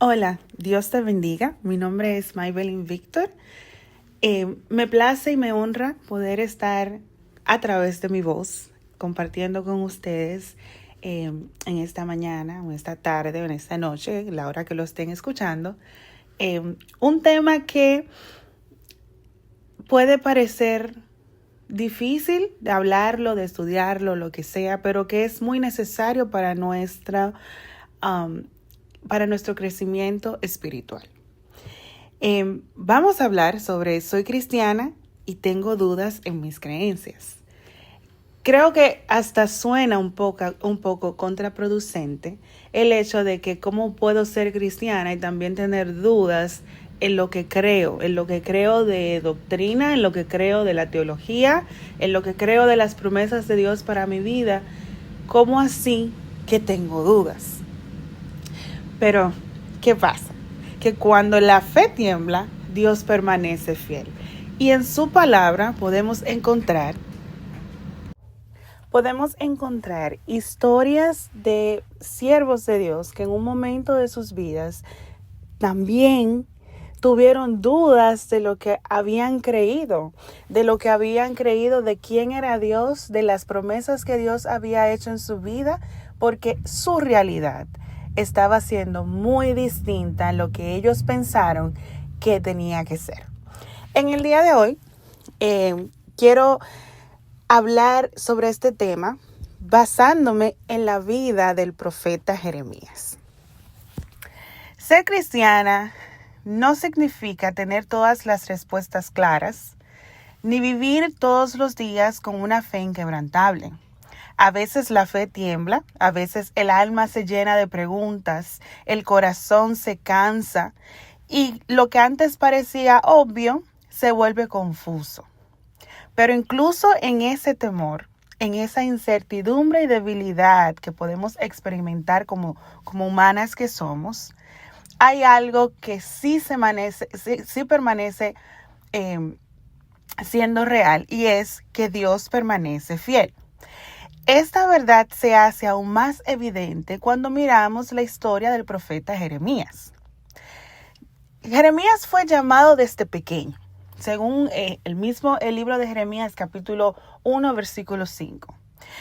Hola, Dios te bendiga. Mi nombre es Maybelline Víctor. Me place y me honra poder estar a través de mi voz compartiendo con ustedes en esta mañana, o esta tarde, o en esta noche, la hora que lo estén escuchando. Un tema que puede parecer difícil de hablarlo, de estudiarlo, lo que sea, pero que es muy necesario para nuestro crecimiento espiritual. Vamos a hablar sobre soy cristiana y tengo dudas en mis creencias. Creo que hasta suena un poco contraproducente el hecho de que cómo puedo ser cristiana y también tener dudas en lo que creo de doctrina, en lo que creo de la teología, en lo que creo de las promesas de Dios para mi vida. ¿Cómo así que tengo dudas? Pero, ¿qué pasa? Que cuando la fe tiembla, Dios permanece fiel. Y en su palabra podemos encontrar historias de siervos de Dios que en un momento de sus vidas también tuvieron dudas de lo que habían creído, de quién era Dios, de las promesas que Dios había hecho en su vida, porque su realidad estaba siendo muy distinta a lo que ellos pensaron que tenía que ser. En el día de hoy, quiero hablar sobre este tema basándome en la vida del profeta Jeremías. Ser cristiana no significa tener todas las respuestas claras, ni vivir todos los días con una fe inquebrantable. A veces la fe tiembla, a veces el alma se llena de preguntas, el corazón se cansa y lo que antes parecía obvio se vuelve confuso. Pero incluso en ese temor, en esa incertidumbre y debilidad que podemos experimentar como humanas que somos, hay algo que sí permanece siendo real, y es que Dios permanece fiel. Esta verdad se hace aún más evidente cuando miramos la historia del profeta Jeremías. Jeremías fue llamado desde pequeño, según el libro de Jeremías, capítulo 1, versículo 5.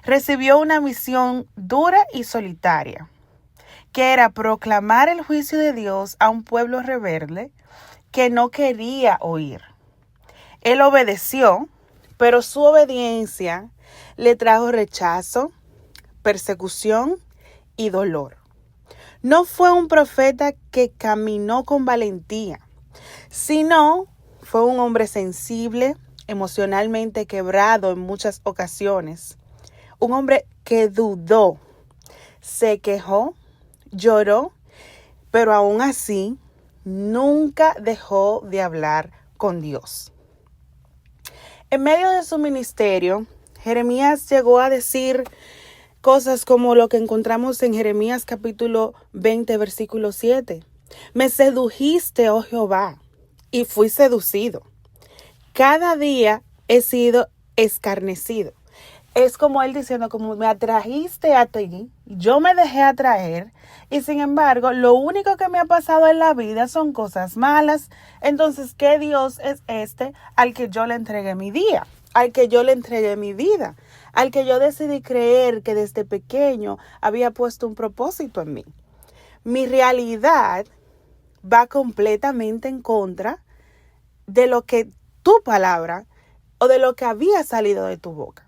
Recibió una misión dura y solitaria, que era proclamar el juicio de Dios a un pueblo rebelde que no quería oír. Él obedeció, pero su obediencia le trajo rechazo, persecución y dolor. No fue un profeta que caminó con valentía, sino fue un hombre sensible, emocionalmente quebrado en muchas ocasiones. Un hombre que dudó, se quejó, lloró, pero aún así nunca dejó de hablar con Dios. En medio de su ministerio, Jeremías llegó a decir cosas como lo que encontramos en Jeremías capítulo 20, versículo 7. Me sedujiste, oh Jehová, y fui seducido. Cada día he sido escarnecido. Es como él diciendo, como me atrajiste a ti, yo me dejé atraer, y sin embargo, lo único que me ha pasado en la vida son cosas malas. Entonces, ¿qué Dios es este al que yo le entregué mi día? Al que yo le entregué mi vida, al que yo decidí creer que desde pequeño había puesto un propósito en mí. Mi realidad va completamente en contra de lo que tu palabra o de lo que había salido de tu boca.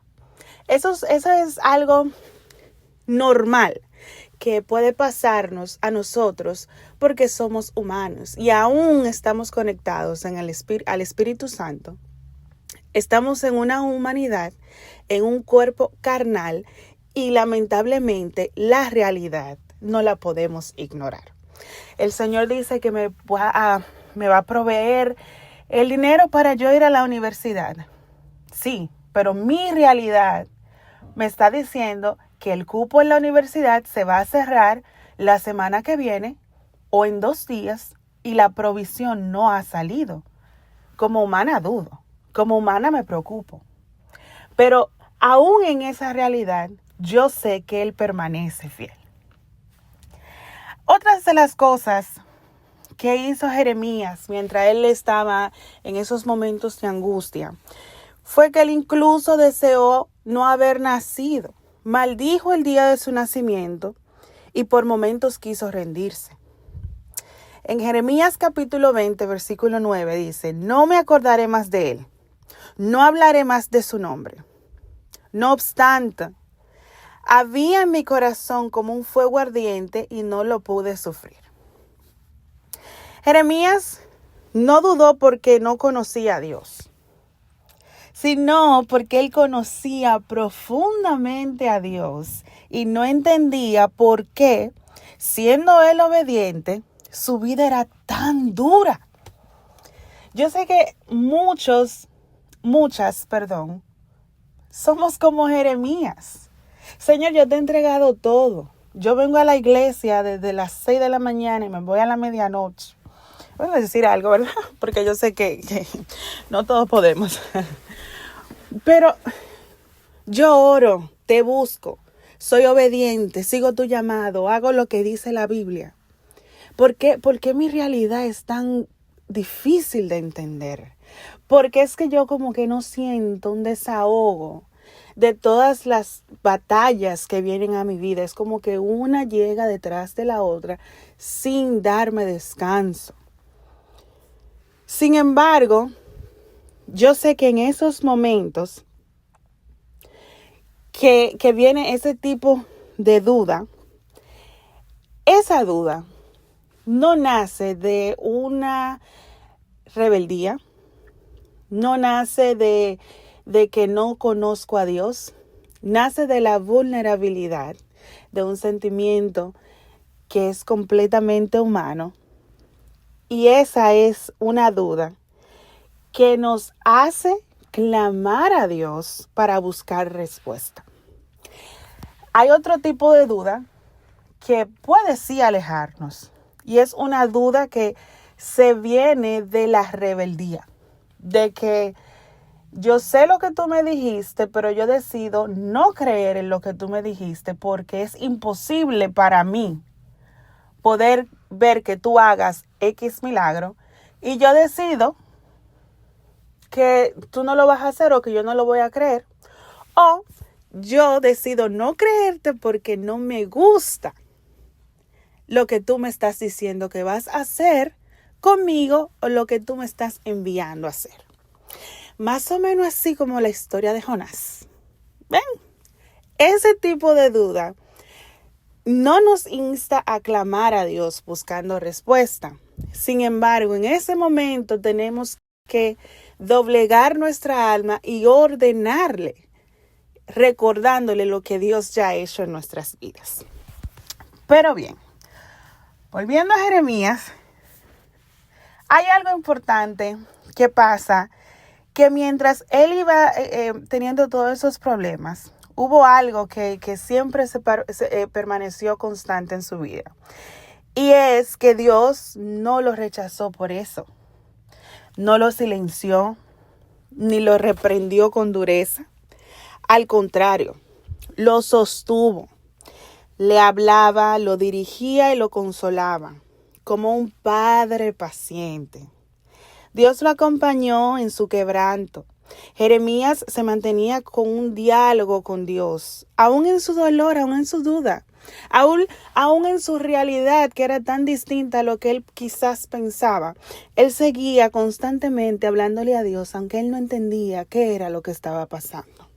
Eso es algo normal que puede pasarnos a nosotros porque somos humanos y aún estamos conectados al Espíritu Santo. Estamos en una humanidad, en un cuerpo carnal, y lamentablemente la realidad no la podemos ignorar. El Señor dice que me va a proveer el dinero para yo ir a la universidad. Sí, pero mi realidad me está diciendo que el cupo en la universidad se va a cerrar la semana que viene o en 2 días y la provisión no ha salido. Como humana dudo, como humana me preocupo. Pero aún en esa realidad, yo sé que Él permanece fiel. Otras de las cosas ¿Qué hizo Jeremías mientras él estaba en esos momentos de angustia? Fue que él incluso deseó no haber nacido. Maldijo el día de su nacimiento y por momentos quiso rendirse. En Jeremías capítulo 20, versículo 9 dice, no me acordaré más de él, no hablaré más de su nombre. No obstante, había en mi corazón como un fuego ardiente y no lo pude sufrir. Jeremías no dudó porque no conocía a Dios, sino porque él conocía profundamente a Dios y no entendía por qué, siendo él obediente, su vida era tan dura. Yo sé que muchas, somos como Jeremías. Señor, yo te he entregado todo. Yo vengo a la iglesia desde las 6 de la mañana y me voy a la medianoche. Voy a decir algo, ¿verdad? Porque yo sé que no todos podemos. Pero yo oro, te busco, soy obediente, sigo tu llamado, hago lo que dice la Biblia. ¿Por qué mi realidad es tan difícil de entender? Porque es que yo como que no siento un desahogo de todas las batallas que vienen a mi vida. Es como que una llega detrás de la otra sin darme descanso. Sin embargo, yo sé que en esos momentos que viene ese tipo de duda, esa duda no nace de una rebeldía, no nace de que no conozco a Dios, nace de la vulnerabilidad, de un sentimiento que es completamente humano. Y esa es una duda que nos hace clamar a Dios para buscar respuesta. Hay otro tipo de duda que puede sí alejarnos. Y es una duda que se viene de la rebeldía. De que yo sé lo que tú me dijiste, pero yo decido no creer en lo que tú me dijiste porque es imposible para mí poder ver que tú hagas X milagro. Y yo decido que tú no lo vas a hacer o que yo no lo voy a creer. O yo decido no creerte porque no me gusta lo que tú me estás diciendo que vas a hacer conmigo o lo que tú me estás enviando a hacer. Más o menos así como la historia de Jonás. ¿Ven? Ese tipo de duda no nos insta a clamar a Dios buscando respuesta. Sin embargo, en ese momento tenemos que doblegar nuestra alma y ordenarle, recordándole lo que Dios ya ha hecho en nuestras vidas. Pero bien, volviendo a Jeremías, hay algo importante que pasa, que mientras él iba teniendo todos esos problemas, hubo algo que siempre permaneció constante en su vida. Y es que Dios no lo rechazó por eso. No lo silenció, ni lo reprendió con dureza. Al contrario, lo sostuvo. Le hablaba, lo dirigía y lo consolaba, como un padre paciente. Dios lo acompañó en su quebranto. Jeremías se mantenía con un diálogo con Dios, aún en su dolor, aún en su duda, aún en su realidad que era tan distinta a lo que él quizás pensaba. Él seguía constantemente hablándole a Dios, aunque él no entendía qué era lo que estaba pasando.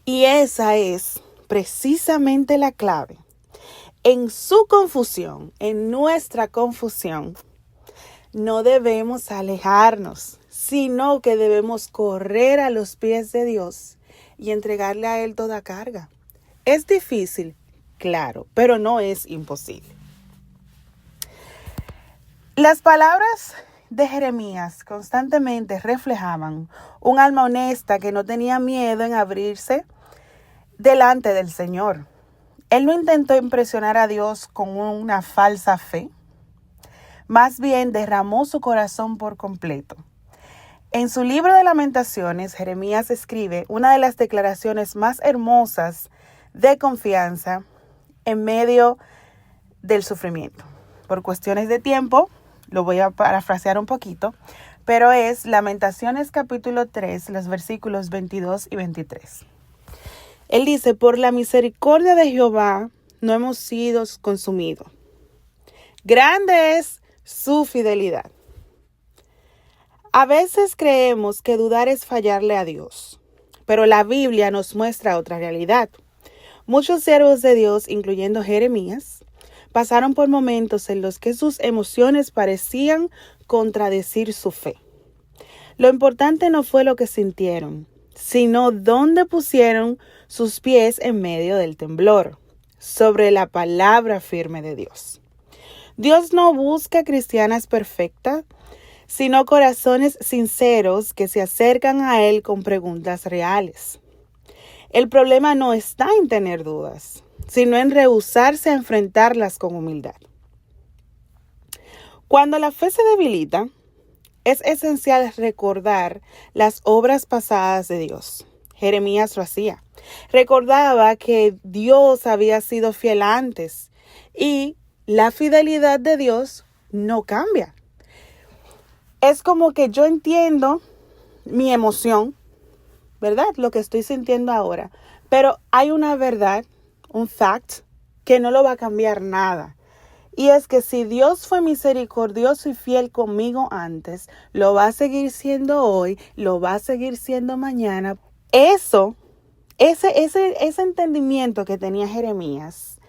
Y esa es precisamente la clave. En su confusión, en nuestra confusión, no debemos alejarnos, sino que debemos correr a los pies de Dios y entregarle a Él toda carga. Es difícil, claro, pero no es imposible. Las palabras de Jeremías constantemente reflejaban un alma honesta que no tenía miedo en abrirse delante del Señor. Él no intentó impresionar a Dios con una falsa fe. Más bien derramó su corazón por completo. En su libro de Lamentaciones, Jeremías escribe una de las declaraciones más hermosas de confianza en medio del sufrimiento. Por cuestiones de tiempo, Lo voy a parafrasear un poquito, pero es Lamentaciones capítulo 3, los versículos 22 y 23. Él dice, por la misericordia de Jehová no hemos sido consumidos. Grande es su fidelidad. A veces creemos que dudar es fallarle a Dios, pero la Biblia nos muestra otra realidad. Muchos siervos de Dios, incluyendo Jeremías, pasaron por momentos en los que sus emociones parecían contradecir su fe. Lo importante no fue lo que sintieron, sino dónde pusieron sus pies en medio del temblor, sobre la palabra firme de Dios. Dios no busca cristianas perfectas, sino corazones sinceros que se acercan a Él con preguntas reales. El problema no está en tener dudas, sino en rehusarse a enfrentarlas con humildad. Cuando la fe se debilita, es esencial recordar las obras pasadas de Dios. Jeremías lo hacía. Recordaba que Dios había sido fiel antes y la fidelidad de Dios no cambia. Es como que yo entiendo mi emoción, ¿verdad? Lo que estoy sintiendo ahora. Pero hay una verdad, un fact, que no lo va a cambiar nada. Y es que si Dios fue misericordioso y fiel conmigo antes, lo va a seguir siendo hoy, lo va a seguir siendo mañana. Ese entendimiento que tenía Jeremías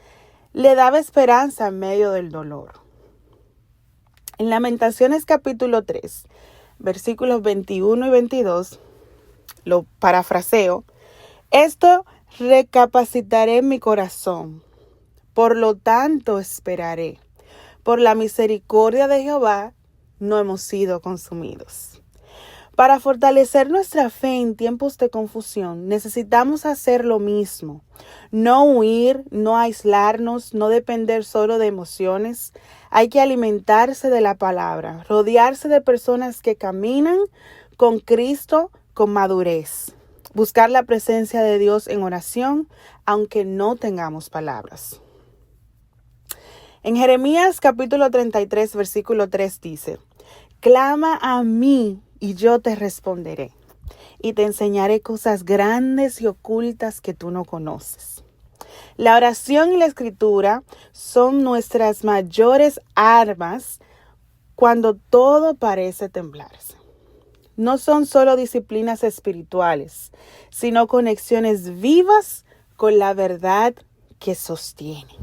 le daba esperanza en medio del dolor. En Lamentaciones capítulo 3, versículos 21 y 22, lo parafraseo, esto recapacitaré en mi corazón, por lo tanto esperaré. Por la misericordia de Jehová no hemos sido consumidos. Para fortalecer nuestra fe en tiempos de confusión, necesitamos hacer lo mismo. No huir, no aislarnos, no depender solo de emociones. Hay que alimentarse de la palabra, rodearse de personas que caminan con Cristo con madurez. Buscar la presencia de Dios en oración, aunque no tengamos palabras. En Jeremías capítulo 33, versículo 3 dice, clama a mí y yo te responderé, y te enseñaré cosas grandes y ocultas que tú no conoces. La oración y la escritura son nuestras mayores armas cuando todo parece temblarse. No son solo disciplinas espirituales, sino conexiones vivas con la verdad que sostiene.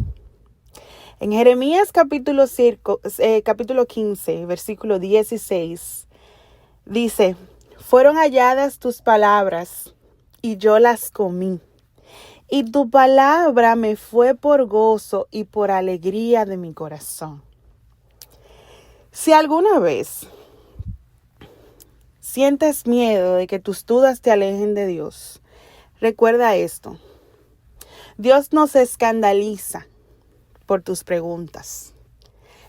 En Jeremías capítulo 15, versículo 16, dice, fueron halladas tus palabras y yo las comí. Y tu palabra me fue por gozo y por alegría de mi corazón. Si alguna vez sientes miedo de que tus dudas te alejen de Dios, recuerda esto. Dios no se escandaliza por tus preguntas.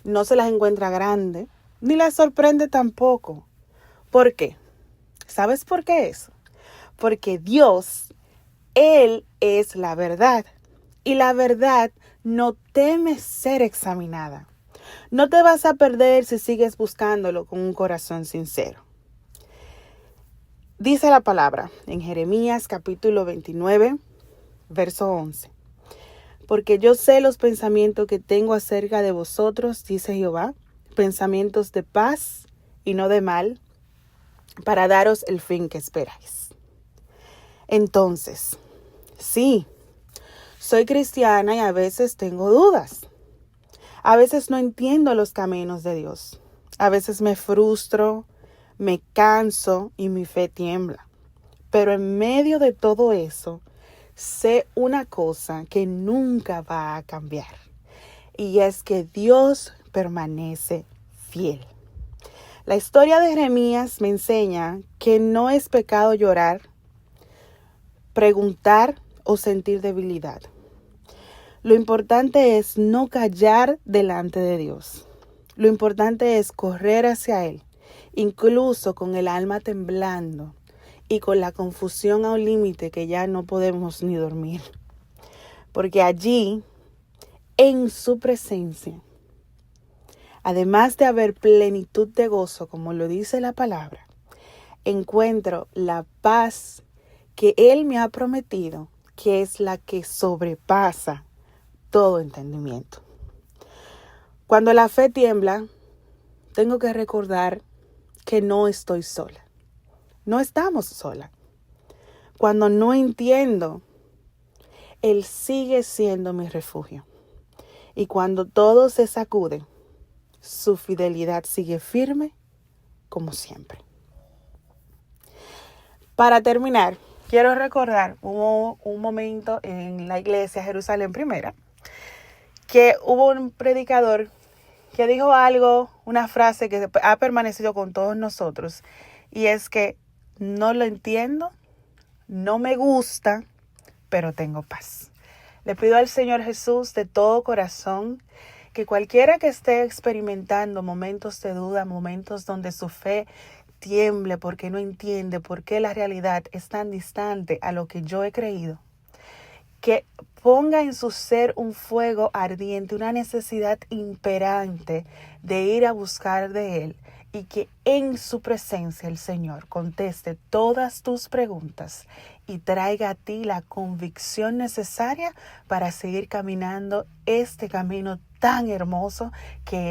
No se las encuentra grande, ni las sorprende tampoco. ¿Por qué? ¿Sabes por qué eso? Porque Dios, Él es la verdad. Y la verdad no teme ser examinada. No te vas a perder si sigues buscándolo con un corazón sincero. Dice la palabra en Jeremías capítulo 29, verso 11. Porque yo sé los pensamientos que tengo acerca de vosotros, dice Jehová, pensamientos de paz y no de mal, para daros el fin que esperáis. Entonces, sí, soy cristiana y a veces tengo dudas. A veces no entiendo los caminos de Dios. A veces me frustro, me canso y mi fe tiembla. Pero en medio de todo eso, sé una cosa que nunca va a cambiar. Y es que Dios permanece fiel. La historia de Jeremías me enseña que no es pecado llorar, preguntar o sentir debilidad. Lo importante es no callar delante de Dios. Lo importante es correr hacia Él, incluso con el alma temblando y con la confusión a un límite que ya no podemos ni dormir. Porque allí, en su presencia, además de haber plenitud de gozo, como lo dice la palabra, encuentro la paz que Él me ha prometido, que es la que sobrepasa todo entendimiento. Cuando la fe tiembla, tengo que recordar que no estoy sola. No estamos solas. Cuando no entiendo, Él sigue siendo mi refugio. Y cuando todo se sacude, su fidelidad sigue firme como siempre. Para terminar, quiero recordar, hubo un momento en la iglesia Jerusalén Primera, que hubo un predicador que dijo algo, una frase que ha permanecido con todos nosotros, y es que no lo entiendo, no me gusta, pero tengo paz. Le pido al Señor Jesús de todo corazón que cualquiera que esté experimentando momentos de duda, momentos donde su fe tiemble porque no entiende por qué la realidad es tan distante a lo que yo he creído, que ponga en su ser un fuego ardiente, una necesidad imperante de ir a buscar de Él, y que en su presencia el Señor conteste todas tus preguntas y traiga a ti la convicción necesaria para seguir caminando este camino tan hermoso que